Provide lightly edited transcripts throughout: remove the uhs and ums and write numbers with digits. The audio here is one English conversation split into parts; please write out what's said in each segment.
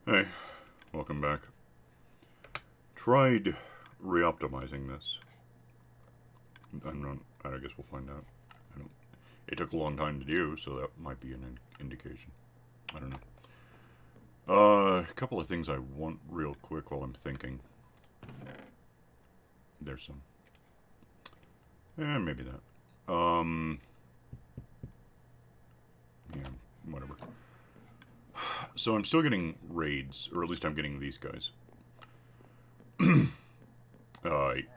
Hey, welcome back. Tried re-optimizing this. I'm not. I guess we'll find out. I don't. It took a long time to do, so that might be an indication. I don't know. A couple of things I want real quick while I'm thinking. There's some. Maybe that. Yeah, whatever. So I'm still getting raids, or at least I'm getting these guys. I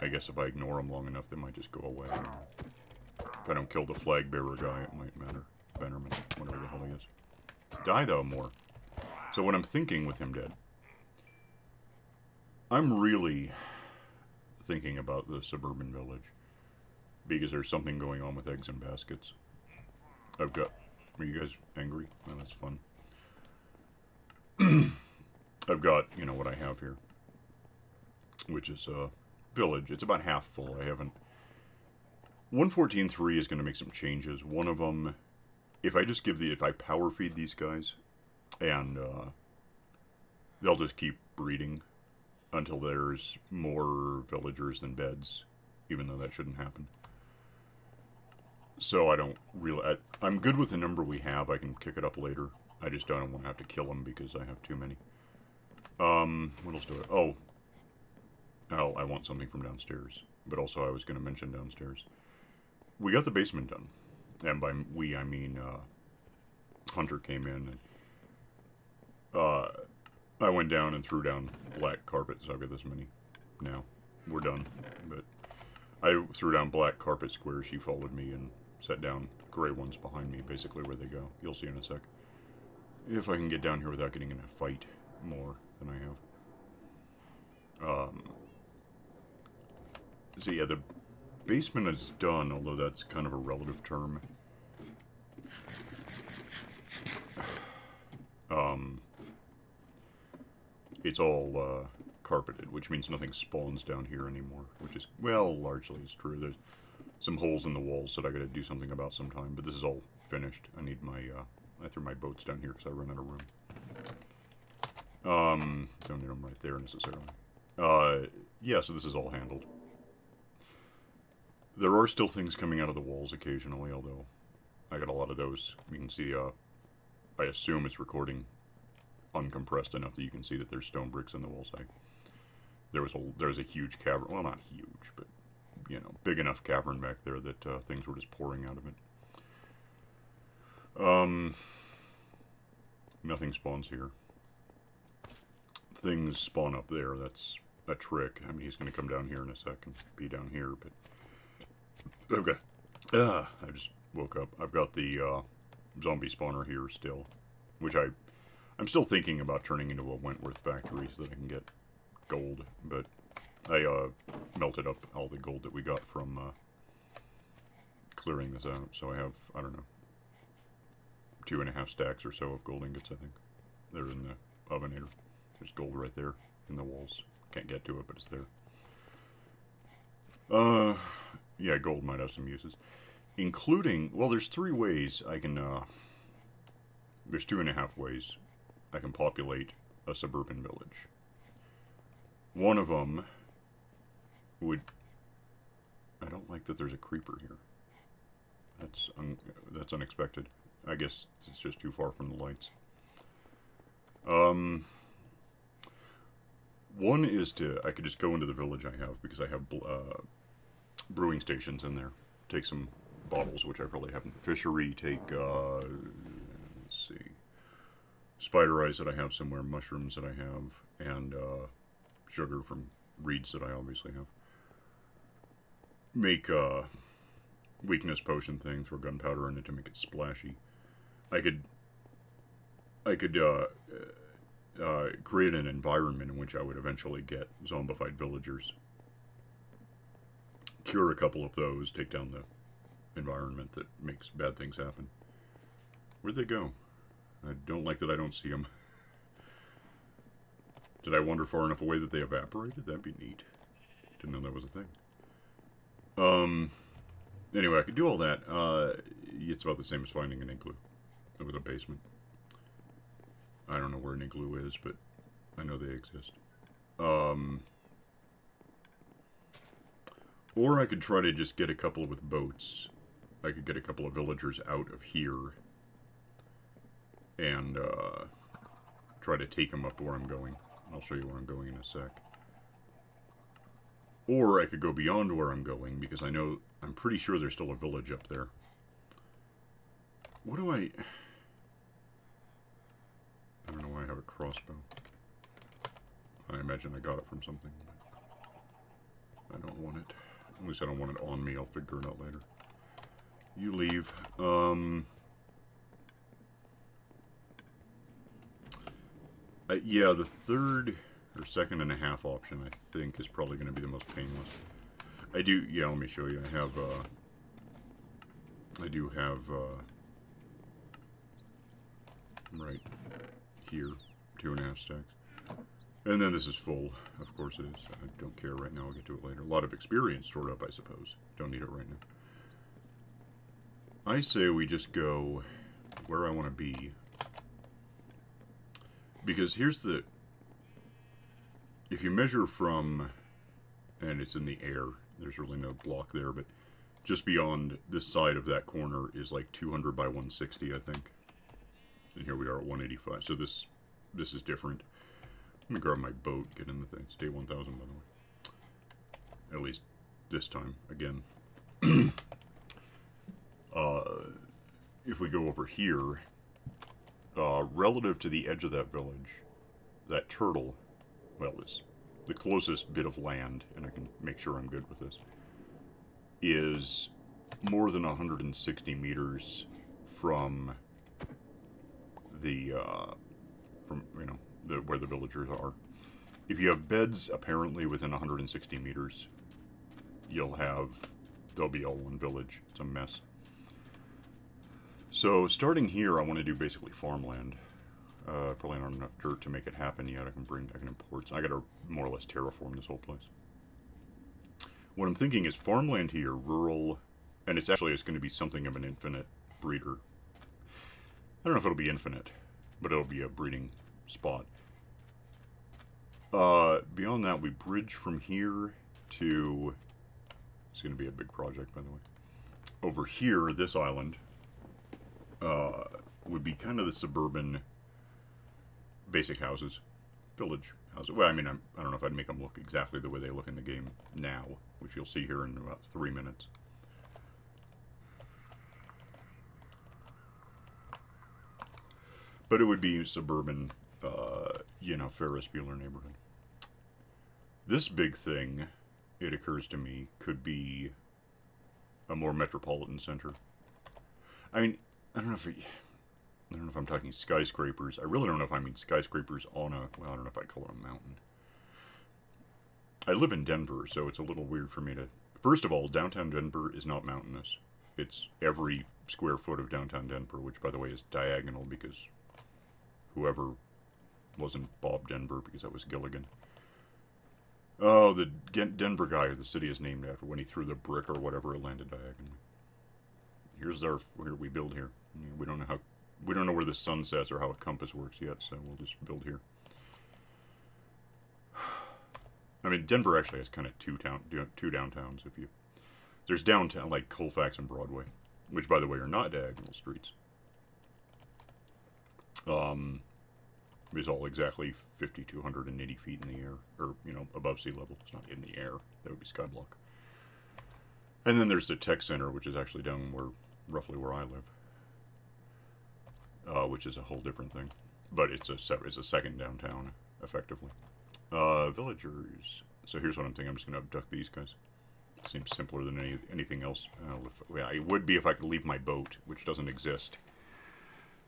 guess if I ignore them long enough, they might just go away. If I don't kill the flag bearer guy, it might matter. Bannerman, whatever the hell he is. Die, though, more. So what I'm thinking with him dead, I'm really thinking about the suburban village. Because there's something going on with eggs in baskets. I've got... Are you guys angry? Oh, that's fun. I've got, what I have here. Which is a village. It's about half full. I haven't... 114.3 is going to make some changes. One of them... If I power feed these guys, and they'll just keep breeding until there's more villagers than beds, even though that shouldn't happen. So I don't really... I'm good with the number we have. I can kick it up later. I just don't want to have to kill them because I have too many. What else do I... Oh, I want something from downstairs. But also I was going to mention downstairs. We got the basement done. And by we, I mean, Hunter came in and, I went down and threw down black carpet, so I've got this many now. We're done. But I threw down black carpet squares. She followed me and set down gray ones behind me, basically where they go. You'll see in a sec. If I can get down here without getting in a fight more than I have. So yeah, the basement is done, although that's kind of a relative term. It's all carpeted, which means nothing spawns down here anymore, which is, well, largely is true. There's some holes in the walls that I gotta do something about sometime, but this is all finished. I need my, I threw my boats down here because I run out of room. Don't need them right there necessarily. Yeah, so this is all handled. There are still things coming out of the walls occasionally, although I got a lot of those. You can see, I assume it's recording uncompressed enough that you can see that there's stone bricks in the walls. There was a huge cavern, well, not huge, but, big enough cavern back there that things were just pouring out of it. Nothing spawns here. Things spawn up there. That's a trick. I mean, he's going to come down here in a second, be down here, but... Okay. I just woke up. I've got the zombie spawner here still, which I'm still thinking about turning into a Wentworth factory so that I can get gold, but I melted up all the gold that we got from clearing this out, so I have, I don't know, 2.5 stacks or so of gold ingots, I think. They're in the ovenator. There's gold right there in the walls. Can't get to it, but it's there. Yeah, gold might have some uses. Including, well, there's 3 ways I can, there's 2.5 ways I can populate a suburban village. One of them would... I don't like that there's a creeper here. That's unexpected. I guess it's just too far from the lights. One is I could just go into the village I have, because I have brewing stations in there. Take some bottles, which I probably haven't. Fishery, take, let's see, spider eyes that I have somewhere, mushrooms that I have, and sugar from reeds that I obviously have. Make a weakness potion thing, throw gunpowder in it to make it splashy. I could create an environment in which I would eventually get zombified villagers. Cure a couple of those, take down the environment that makes bad things happen. Where'd they go? I don't like that I don't see them. Did I wander far enough away that they evaporated? That'd be neat. Didn't know that was a thing. Anyway, I could do all that. It's about the same as finding an igloo with a basement. I don't know where an igloo is, but I know they exist. Or I could try to just get a couple with boats. I could get a couple of villagers out of here and try to take them up to where I'm going. I'll show you where I'm going in a sec. Or I could go beyond where I'm going, because I'm pretty sure there's still a village up there. What do I don't know why I have a crossbow. I imagine I got it from something. I don't want it. At least I don't want it on me. I'll figure it out later. You leave. Yeah, the third or second and a half option, I think, is probably going to be the most painless. I do, yeah, let me show you. I do have, right here, 2.5 stacks. And then this is full. Of course it is. I don't care right now. I'll get to it later. A lot of experience stored up, I suppose. Don't need it right now. I say we just go where I want to be. Because here's the... If you measure from... And it's in the air. There's really no block there, but just beyond this side of that corner is like 200 by 160, I think. And here we are at 185. So this is different. I'm gonna grab my boat, get in the thing. It's day 1000, by the way. At least this time, again. If we go over here, relative to the edge of that village, that turtle, well, is the closest bit of land, and I can make sure I'm good with this, is more than 160 meters from the, where the villagers are. If you have beds apparently within 160 meters, they'll be all one village. It's a mess. So starting here, I want to do basically farmland. Probably not enough dirt to make it happen yet. I can import. I got to more or less terraform this whole place. What I'm thinking is farmland here, rural, and it's going to be something of an infinite breeder. I don't know if it'll be infinite, but it'll be a breeding spot. Beyond that, we bridge from here to... It's going to be a big project, by the way. Over here, this island, would be kind of the suburban basic houses. Village houses. Well, I mean, I don't know if I'd make them look exactly the way they look in the game now, which you'll see here in about 3 minutes. But it would be suburban, Ferris Bueller neighborhood. This big thing, it occurs to me, could be a more metropolitan center. I mean, I don't know if I'm talking skyscrapers. I really don't know if I mean skyscrapers on a... Well, I don't know if I'd call it a mountain. I live in Denver, so it's a little weird for me to... First of all, downtown Denver is not mountainous. It's every square foot of downtown Denver, which, by the way, is diagonal because whoever wasn't Bob Denver, because that was Gilligan. Oh, the Denver guy the city is named after. When he threw the brick or whatever, it landed diagonally. Here we build here. We don't know where the sun sets or how a compass works yet, so we'll just build here. I mean, Denver actually has kind of two downtowns. There's downtown like Colfax and Broadway, which, by the way, are not diagonal streets. It's all exactly 5,280 feet in the air, or above sea level. It's not in the air. That would be skyblock. And then there's the tech center, which is actually down roughly where I live. Which is a whole different thing, but it's a second downtown, effectively. Villagers. So here's what I'm thinking. I'm just going to abduct these guys. It seems simpler than anything else. It would be if I could leave my boat, which doesn't exist.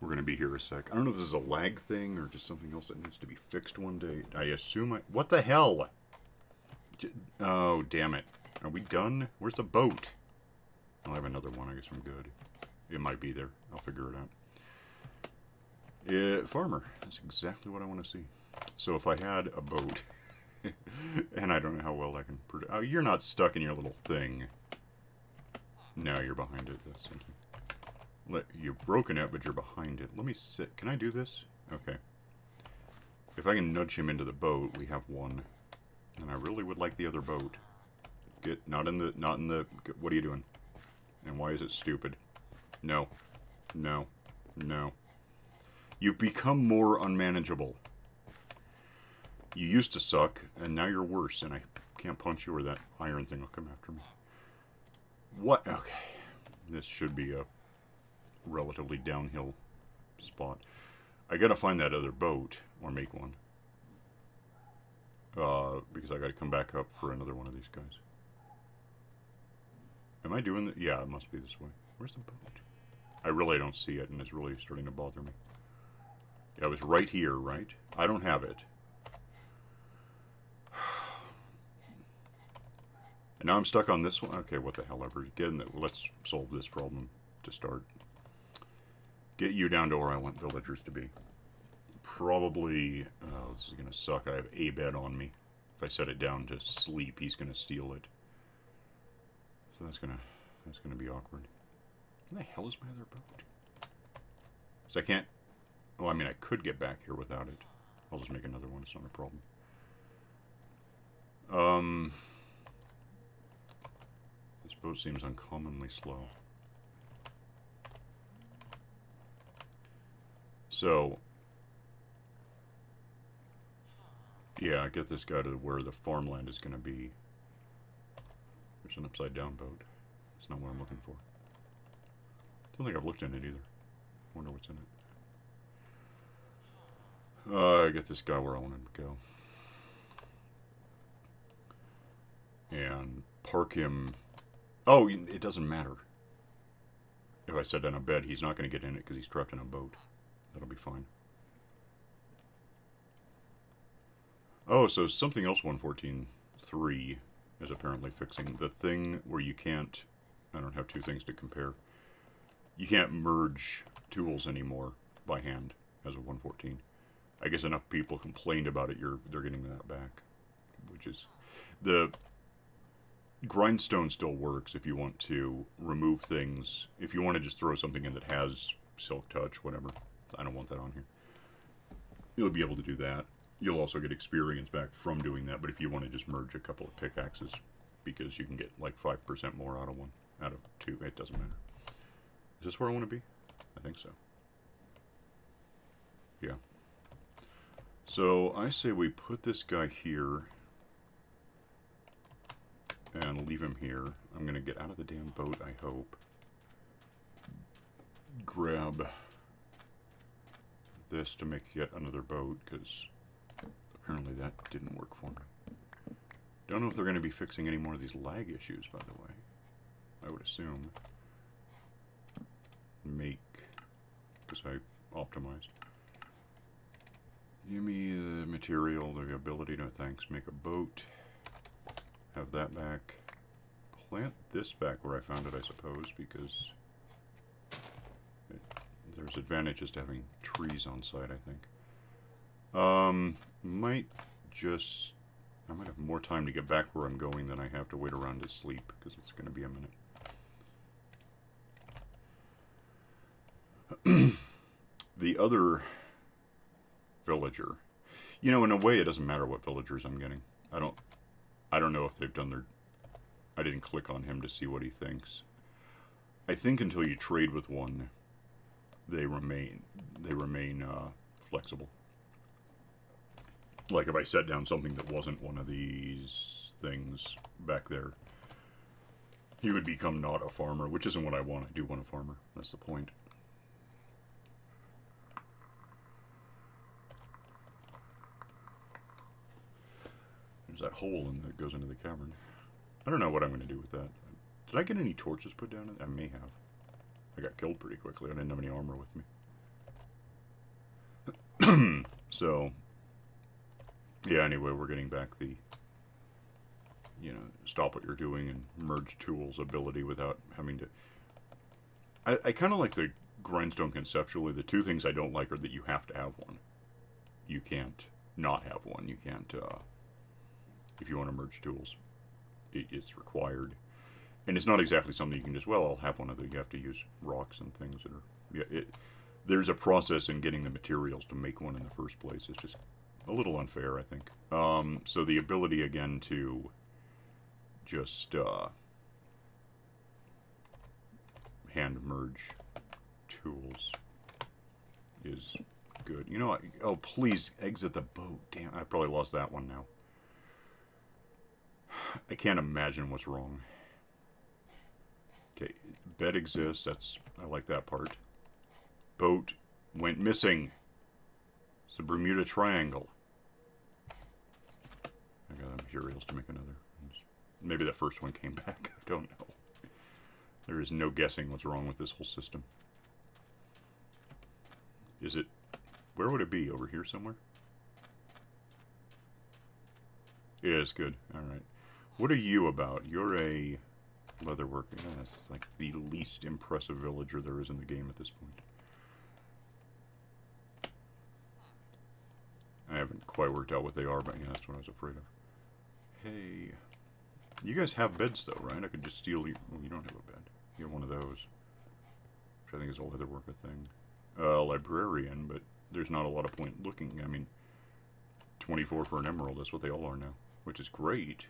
We're going to be here a sec. I don't know if this is a lag thing or just something else that needs to be fixed one day. I assume What the hell? Oh, damn it. Are we done? Where's the boat? I'll have another one. I guess I'm good. It might be there. I'll figure it out. Farmer. That's exactly what I want to see. So if I had a boat, and I don't know how well I can produce... Oh, you're not stuck in your little thing. No, you're behind it. That's something. You've broken it, but you're behind it. Let me sit. Can I do this? Okay. If I can nudge him into the boat, we have one. And I really would like the other boat. Get, not in the, what are you doing? And why is it stupid? No. No. No. You've become more unmanageable. You used to suck, and now you're worse, and I can't punch you or that iron thing will come after me. What? Okay. This should be a relatively downhill spot. I gotta find that other boat, or make one. Because I gotta come back up for another one of these guys. Am I doing that? Yeah, it must be this way. Where's the boat? I really don't see it, and it's really starting to bother me. Yeah, it was right here, right? I don't have it. And now I'm stuck on this one. Okay, what the hell ever. Let's solve this problem to start. Get you down to where I want villagers to be. Probably, this is going to suck. I have a bed on me. If I set it down to sleep, he's going to steal it. So that's going to be awkward. Where the hell is my other boat? So I can't, oh, I mean, I could get back here without it. I'll just make another one. It's not a problem. This boat seems uncommonly slow. So, yeah, get this guy to where the farmland is going to be. There's an upside down boat. It's not what I'm looking for. Don't think I've looked in it either. Wonder what's in it. Get this guy where I want him to go. And park him. Oh, it doesn't matter. If I set down a bed, he's not going to get in it because he's trapped in a boat. That'll be fine. Oh, so something else 114.3 is apparently fixing. The thing where you can't... I don't have two things to compare. You can't merge tools anymore by hand as of 114. I guess enough people complained about it, they're getting that back. Which is... The grindstone still works if you want to remove things. If you want to just throw something in that has silk touch, whatever. I don't want that on here. You'll be able to do that. You'll also get experience back from doing that, but if you want to just merge a couple of pickaxes, because you can get like 5% more out of one, out of two, it doesn't matter. Is this where I want to be? I think so. Yeah. So I say we put this guy here and leave him here. I'm going to get out of the damn boat, I hope. Grab this to make yet another boat, because apparently that didn't work for me. Don't know if they're going to be fixing any more of these lag issues, by the way. I would assume. Make, because I optimized. Give me the material, the ability to, thanks, make a boat. Have that back. Plant this back where I found it, I suppose, because there's advantages to having trees on site, I think. Might just... I might have more time to get back where I'm going than I have to wait around to sleep, because it's going to be a minute. The other villager... You know, in a way, it doesn't matter what villagers I'm getting. I don't know if they've done their... I didn't click on him to see what he thinks. I think until you trade with one, they remain flexible. Like if I set down something that wasn't one of these things back there, he would become not a farmer, which isn't what I want. I do want a farmer. That's the point. There's that hole that goes into the cavern. I don't know what I'm going to do with that. Did I get any torches put down? I may have. I got killed pretty quickly. I didn't have any armor with me. So, yeah, anyway, we're getting back the, you know, stop what you're doing and merge tools ability without having to... I kind of like the grindstone conceptually. The two things I don't like are that you have to have one. You can't not have one. You can't, if you want to merge tools. It's required. And it's not exactly something you can just, well, I'll have one of those. You have to use rocks and things that are... Yeah, there's a process in getting the materials to make one in the first place. It's just a little unfair, I think. So the ability again to just hand merge tools is good. You know, oh please exit the boat. Damn, I probably lost that one now. I can't imagine what's wrong. Okay, bed exists. I like that part. Boat went missing. It's the Bermuda Triangle. I got materials to make another. Maybe the first one came back. I don't know. There is no guessing what's wrong with this whole system. Is it... Where would it be? Over here somewhere? Yeah, it's good. Alright. What are you about? You're a leatherworker. Yeah, that's like the least impressive villager there is in the game at this point. I haven't quite worked out what they are, but yeah, that's what I was afraid of. Hey... You guys have beds, though, right? I could just steal you... Oh, you don't have a bed. You have one of those. Which I think is a leatherworker thing. Librarian, but there's not a lot of point looking. I mean, 24 for an emerald, that's what they all are now. Which is great.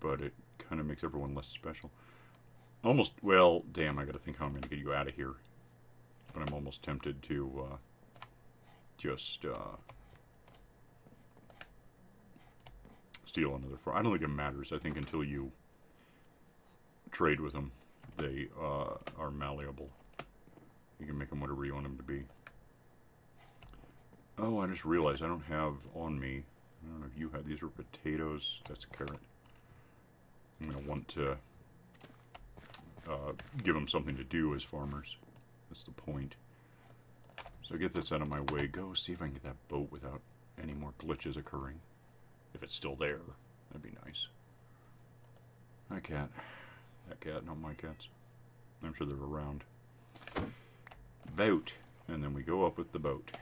But it kind of makes everyone less special. Almost... Well, damn, I gotta think how I'm gonna get you out of here. But I'm almost tempted to, just, steal another farm. I don't think it matters. I think until you trade with them, they are malleable. You can make them whatever you want them to be. Oh, I just realized I don't have on me. I don't know if you have. These are potatoes. That's a carrot. I'm going to want to give them something to do as farmers. That's the point. So get this out of my way. Go see if I can get that boat without any more glitches occurring. If it's still there, that'd be nice. Hi, cat. That cat, not my cats. I'm sure they're around. Boat. And then we go up with the boat.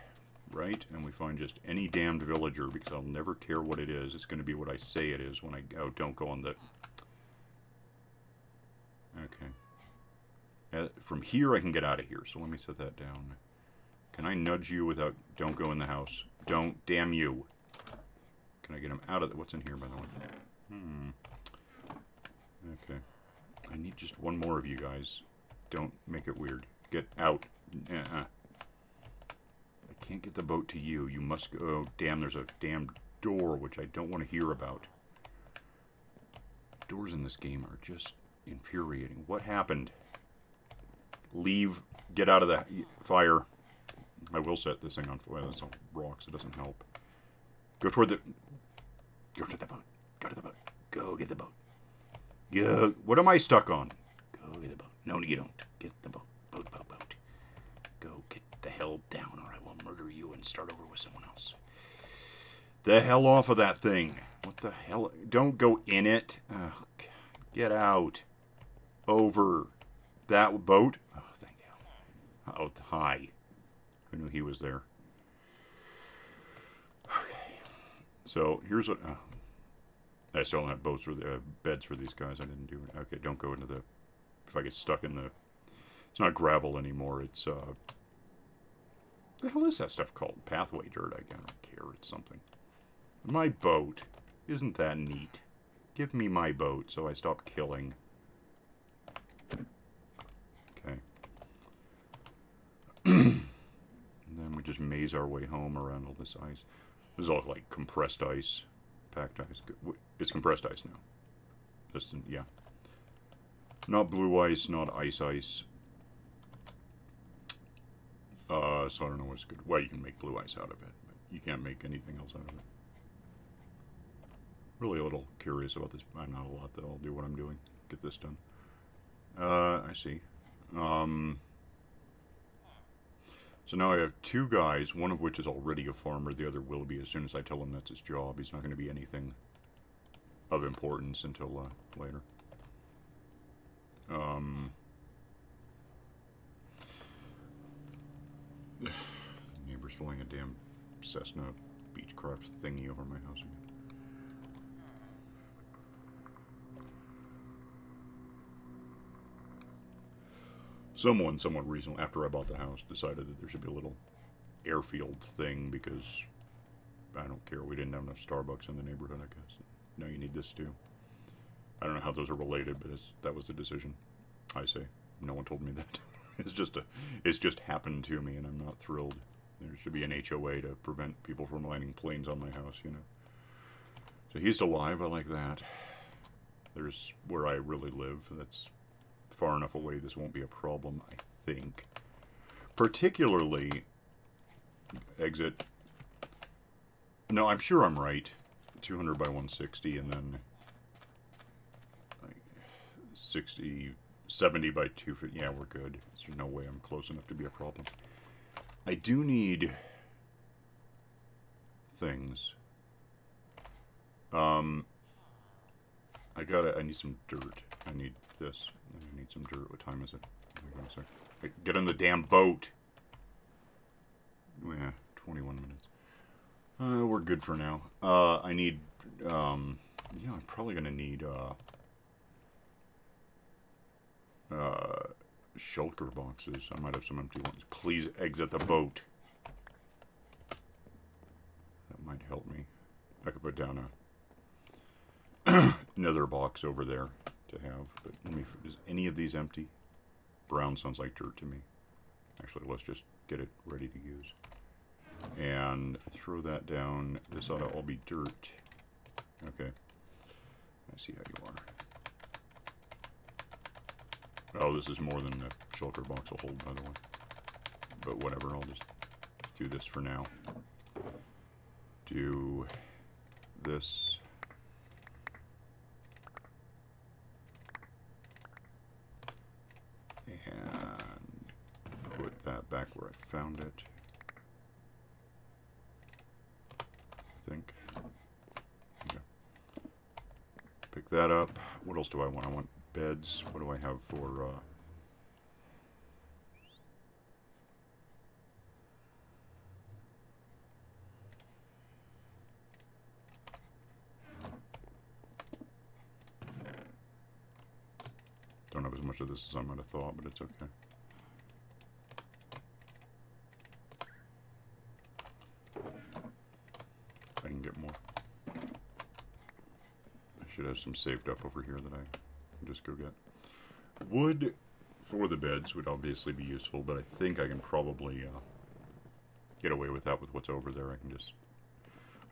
Right? And we find just any damned villager, because I'll never care what it is. It's going to be what I say it is when I go. Don't go on the... Okay. From here, I can get out of here. So let me set that down. Can I nudge you without... Don't go in the house. Don't. Damn you. Can I get him out of the... What's in here, by the way? Okay. I need just one more of you guys. Don't make it weird. Get out. I can't get the boat to you. You must go... Oh, damn, there's a damn door, which I don't want to hear about. Doors in this game are just infuriating. What happened? Leave. Get out of the fire. I will set this thing on fire. That's all rocks. It doesn't help. Go toward the... Go to the boat. Go to the boat. Go get the boat. Go. What am I stuck on? Go get the boat. No, you don't. Get the boat. Boat, boat, boat. Go get the hell down or I will murder you and start over with someone else. The hell off of that thing. What the hell? Don't go in it. Oh, God. Get out. Over. That boat? Oh, thank hell. Oh, hi. Who knew he was there? Okay. So, here's what... I still don't have boats for the beds for these guys. I didn't do it. Okay, don't go into the... If I get stuck in the... It's not gravel anymore. It's, the hell is that stuff called? Pathway dirt. I don't care. It's something. My boat. Isn't that neat? Give me my boat so I stop killing. Okay. And then we just maze our way home around all this ice. This is all like compressed ice. Packed ice. It's compressed ice now. Just, yeah. Not blue ice, not ice ice. So I don't know what's good. Well, you can make blue ice out of it, but you can't make anything else out of it. Really a little curious about this. Not a lot, though. I'll do what I'm doing. Get this done. I see. So now I have two guys, one of which is already a farmer, the other will be as soon as I tell him that's his job. He's not going to be anything of importance until later. Neighbor's flying a damn Cessna Beechcraft thingy over my house again. Someone somewhat recently, after I bought the house, decided that there should be a little airfield thing because I don't care. We didn't have enough Starbucks in the neighborhood, I guess. Now you need this too. I don't know how those are related, but that was the decision. I say. No one told me that. It's just happened to me, and I'm not thrilled. There should be an HOA to prevent people from landing planes on my house, you know. So he's alive. I like that. There's where I really live. That's far enough away. This won't be a problem, I think. Particularly, exit. No, I'm sure I'm right. 200 by 160, and then like 70 by 250. Yeah, we're good. There's no way I'm close enough to be a problem. I do need things. I need some dirt. I need this. I need some dirt. What time is it? Get on the damn boat. Yeah, 21 minutes. We're good for now. I need, I'm probably gonna need, shulker boxes. I might have some empty ones. Please exit the boat. That might help me. I could put down another box over there to have. But is any of these empty? Brown sounds like dirt to me. Actually, let's just get it ready to use. And throw that down. This ought to all be dirt. Okay. I see how you are. Oh, this is more than the shulker box will hold, by the way. But whatever, I'll just do this for now. Do this. And put that back where I found it. I think. Okay. Pick that up. What else do I want? I want beds. What do I have for, don't have as much of this as I might have thought, but it's okay. I can get more. I should have some saved up over here that I can just go get. Wood for the beds would obviously be useful, but I think I can probably get away with that with what's over there.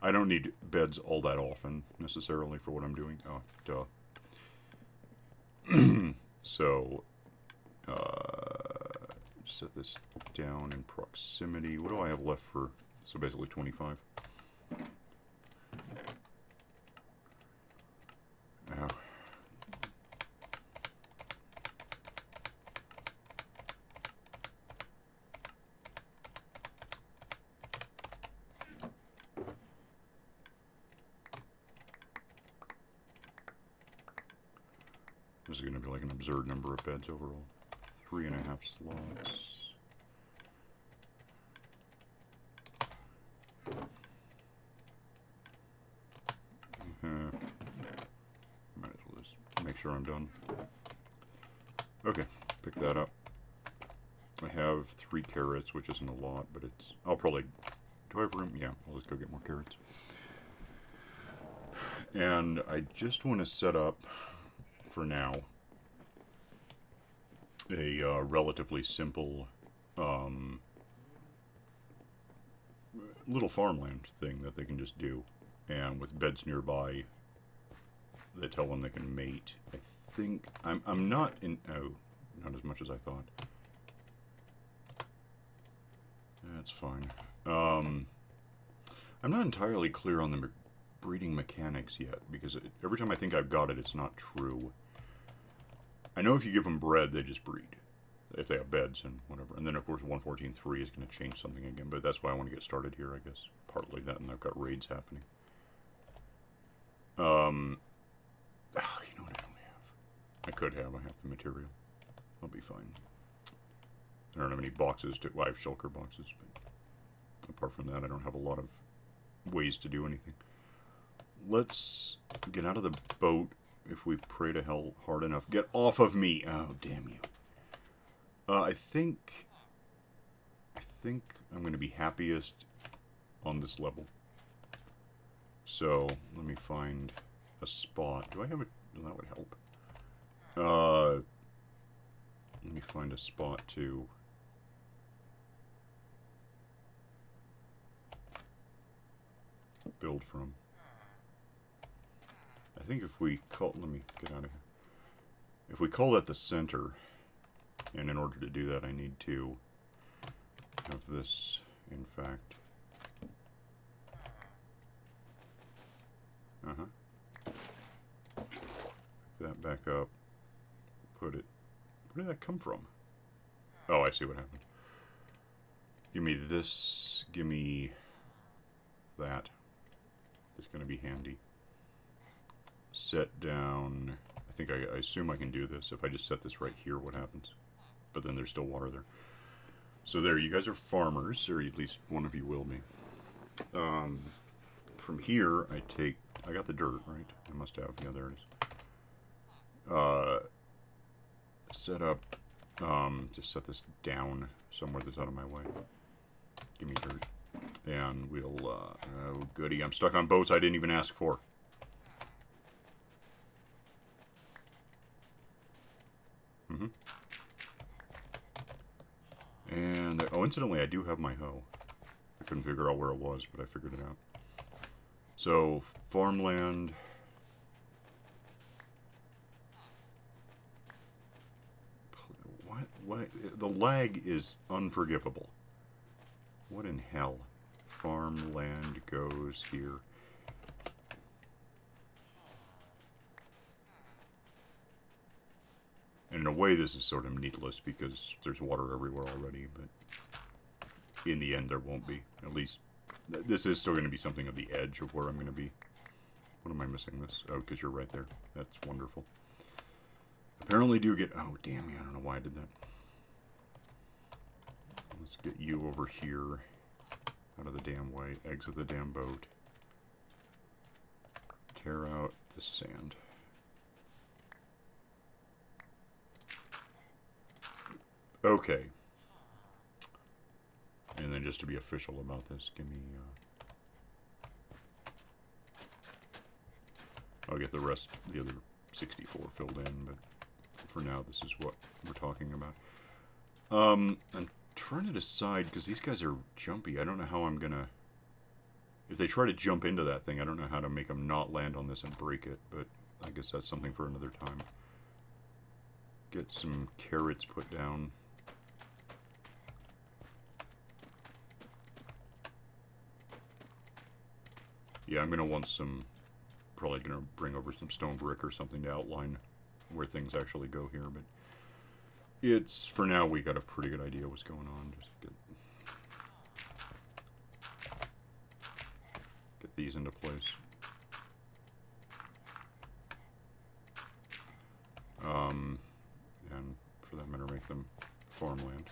I don't need beds all that often, necessarily, for what I'm doing. Oh, duh. So, set this down in proximity. What do I have left for? So basically 25. Ow. This is going to be like an absurd number of beds overall. 3.5 slots. Might as well just make sure I'm done. Okay, pick that up. I have 3 carrots, which isn't a lot, but it's... I'll probably... Do I have room? Yeah, I'll just go get more carrots. And I just want to set up, for now, a relatively simple little farmland thing that they can just do. And with beds nearby, they tell them they can mate. I think... I'm not in... Oh, not as much as I thought. That's fine. I'm not entirely clear on the breeding mechanics yet, because every time I think I've got it, it's not true. I know if you give them bread, they just breed. If they have beds and whatever. And then, of course, 114.3 is going to change something again, but that's why I want to get started here, I guess. Partly that, and I've got raids happening. You know what I don't have? I could have. I have the material. I'll be fine. I don't have any boxes to... Well, I have shulker boxes, but apart from that, I don't have a lot of ways to do anything. Let's get out of the boat if we pray to hell hard enough. Get off of me! Oh, damn you. I think I'm going to be happiest on this level. So, let me find a spot. Do I have a... That would help. Let me find a spot to... build from. I think if we call... Let me get out of here. If we call that the center, and in order to do that I need to have this, in fact... that back up. Put it... Where did that come from? Oh, I see what happened. Give me this. Give me that. It's going to be handy. Set down... I think I assume I can do this. If I just set this right here, what happens? But then there's still water there. So there, you guys are farmers, or at least one of you will be. From here, I got the dirt, right? I must have. Yeah, there it is. Set up... just set this down somewhere that's out of my way. Give me dirt. And we'll, oh goody, I'm stuck on boats I didn't even ask for. And, oh, incidentally, I do have my hoe. I couldn't figure out where it was, but I figured it out. So, farmland. What? The lag is unforgivable. What in hell? Farmland goes here. And in a way, this is sort of needless because there's water everywhere already, but in the end, there won't be. At least, this is still going to be something at the edge of where I'm going to be. What am I missing this? Oh, because you're right there. That's wonderful. Apparently do get... Oh, damn me, I don't know why I did that. Let's get you over here. Out of the damn way. Exit the damn boat. Tear out the sand. Okay. And then just to be official about this, give me... I'll get the rest, the other 64 filled in, but for now this is what we're talking about. I'm trying to decide, because these guys are jumpy, I don't know how I'm gonna... If they try to jump into that thing, I don't know how to make them not land on this and break it, but I guess that's something for another time. Get some carrots put down. Yeah, I'm gonna want some... Probably gonna bring over some stone brick or something to outline where things actually go here, but it's, for now, we got a pretty good idea what's going on. Just get these into place. And for that matter, make them farmland.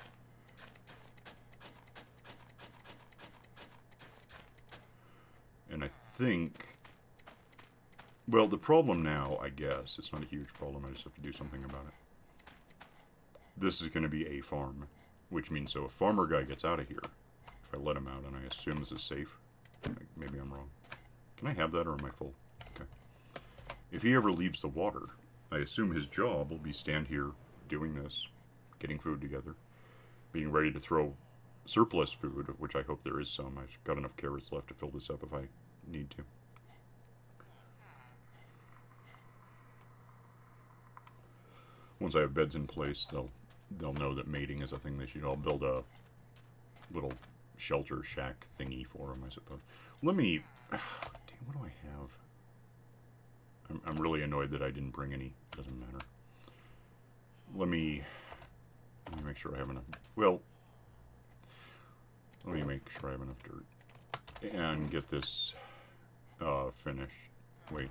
And I think... Well, the problem now, I guess, it's not a huge problem, I just have to do something about it. This is going to be a farm, which means so if farmer guy gets out of here, if I let him out and I assume this is safe, maybe I'm wrong. Can I have that or am I full? Okay. If he ever leaves the water, I assume his job will be stand here doing this, getting food together, being ready to throw surplus food, of which I hope there is some. I've got enough carrots left to fill this up if I need to. Once I have beds in place, they'll know that mating is a thing they should. I'll build a little shelter shack thingy for them, I suppose. Let me... Damn, what do I have? I'm really annoyed that I didn't bring any. It doesn't matter. Let me make sure I have enough... Well, let me make sure I have enough dirt. And get this finished. Wait.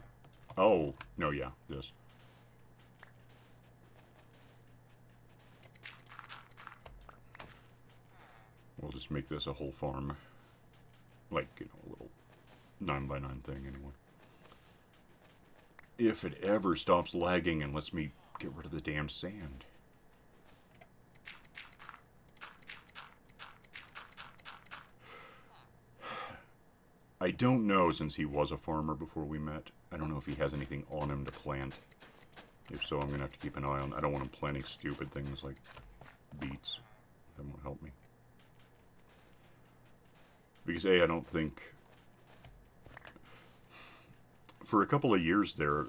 Oh, no, yeah, this. We'll just make this a whole farm. Like, you know, a little 9x9 thing anyway. If it ever stops lagging and lets me get rid of the damned sand. I don't know, since he was a farmer before we met. I don't know if he has anything on him to plant. If so, I'm going to have to keep an eye on. I don't want him planting stupid things like beets. That won't help me. Because I don't think... For a couple of years there,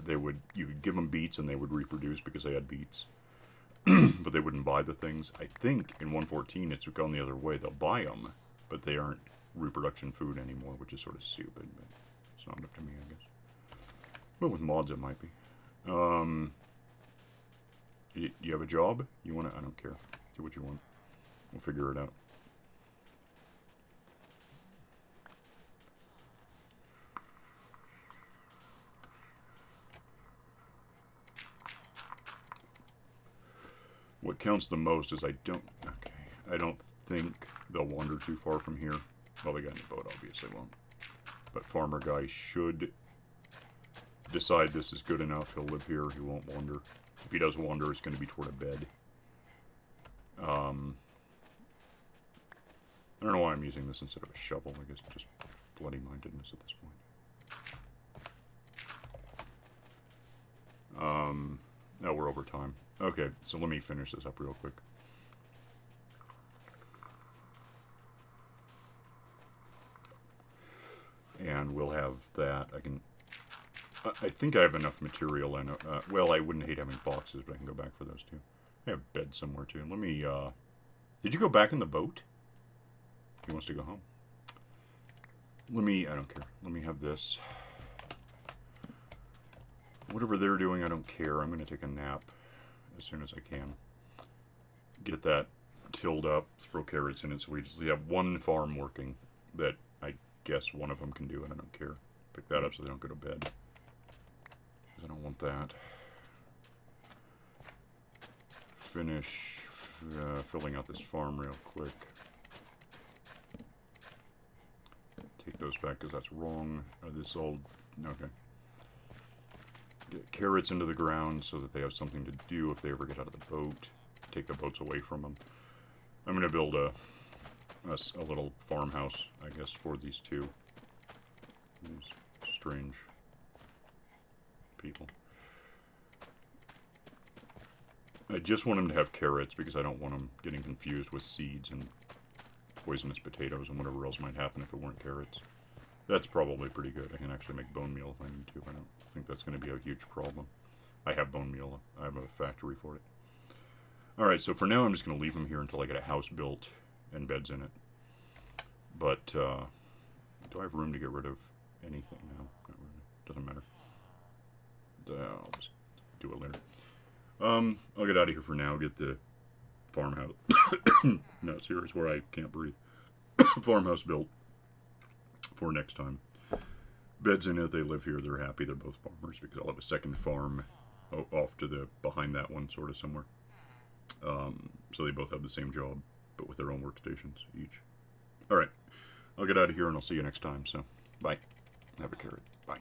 you could give them beets and they would reproduce because they had beets. But they wouldn't buy the things. I think in 1.14 it's gone the other way. They'll buy them, but they aren't reproduction food anymore, which is sort of stupid. But it's not up to me, I guess. But with mods it might be. You have a job? You want to? I don't care. Do what you want. We'll figure it out. What counts the most is I don't think they'll wander too far from here. Well, they got a boat, obviously won't. But farmer guy should decide this is good enough. He'll live here. He won't wander. If he does wander, it's going to be toward a bed. I don't know why I'm using this instead of a shovel. I guess just bloody-mindedness at this point. Now we're over time. Okay, so let me finish this up real quick. And we'll have that. I think I have enough material in it. Well, I wouldn't hate having boxes, but I can go back for those too. I have a bed somewhere too. Let me, did you go back in the boat? He wants to go home. I don't care. Let me have this. Whatever they're doing, I don't care. I'm going to take a nap as soon as I can. Get that tilled up, throw carrots in it, so we just have one farm working that I guess one of them can do, and I don't care. Pick that up so they don't go to bed. Because I don't want that. Finish filling out this farm real quick. Take those back because that's wrong. This old... Okay. Get carrots into the ground so that they have something to do if they ever get out of the boat. Take the boats away from them. I'm going to build a little farmhouse, I guess, for these two. These strange people. I just want them to have carrots because I don't want them getting confused with seeds and poisonous potatoes and whatever else might happen if it weren't carrots. That's probably pretty good. I can actually make bone meal if I need to. I don't think that's going to be a huge problem. I have bone meal. I have a factory for it. Alright, so for now I'm just going to leave them here until I get a house built and beds in it. But, do I have room to get rid of anything now? Not really. Doesn't matter. I'll just do it later. I'll get out of here for now. Get the farmhouse. No, serious, where I can't breathe. Farmhouse built for next time. Beds in it, they live here, they're happy, they're both farmers, because I'll have a second farm off to the behind that one, sort of somewhere. So they both have the same job, but with their own workstations each. Alright, I'll get out of here and I'll see you next time, so bye. Have a carrot. Bye.